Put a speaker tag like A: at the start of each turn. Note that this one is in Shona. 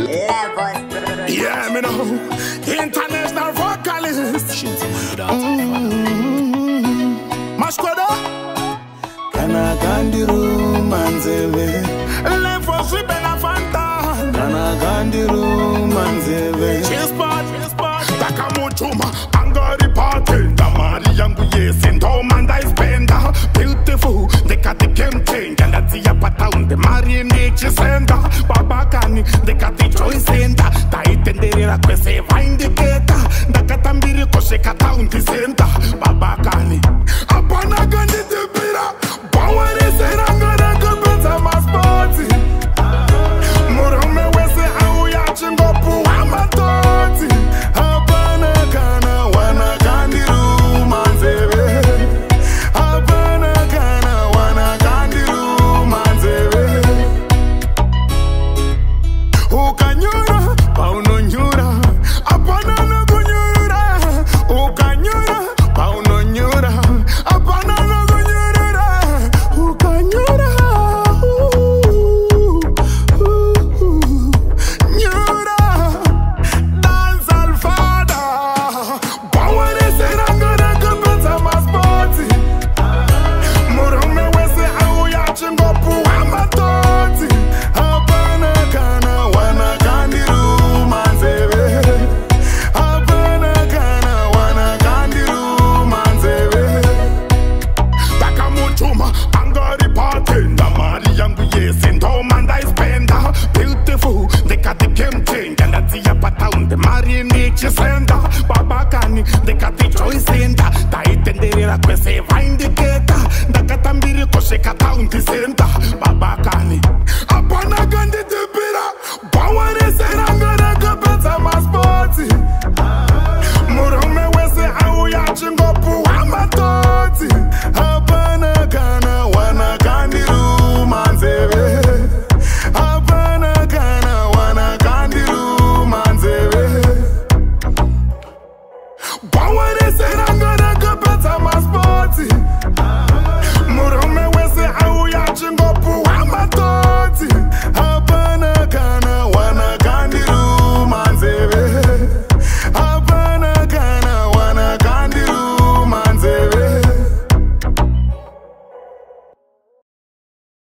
A: Yeah, me know. International vocalist. Mashkwada.
B: Kana kandiru manzeve.
A: Levels we been a fanta.
B: Kana kandiru manzeve.
A: Cheers part. Takamuchuma. Angari party. Damari yangu yes. Ndo manda ispenda. Beautiful. Dekati kemting. Gandati ya pataun. De mari nichi senda. Babakani. Dekati choice senda. Taitenderera kwese va indicata. Ndakatambiri koshe kataun tisenda. Babakani. Apana gandi tepira. Bawari serangara kupeta maspoti. Murume wese au ya chingopu wa matoti. Apana kana wana kandiru manzeve. Apana kana wana kandiru manzeve. Ukanyura, paunonyura. Apana na kunyura. Ukanyura, paunonyura. Apana na kunyura. Ukanyura. Nyura. Dance alfada. Bawari serangara kupeta maspoti. Murume wese au ya chingopu wa matoti. Apana kana wana kandiru manzeve. Apana kana wana kandiru manzeve. Takamuchuma, angari party. Ndamari yangu yes, ndo manda ispenda. Beautiful, dekati kemting. Gandati ya pataun, de mari nichi senda. Babakani, dekati choice senda. Taitenderera kwese va indicata. Ndakatambiri koshe kataun tisenda. Babakani. Apana gandi tepira. Bawari serangara kupeta maspoti. Murume wese au ya chingopu wa matoti. Apana kana wana kandiru manzeve. Apana kana wana kandiru manzeve. Bawari serangara kupeta maspoti. Murume wese au ya chingopu wa matoti.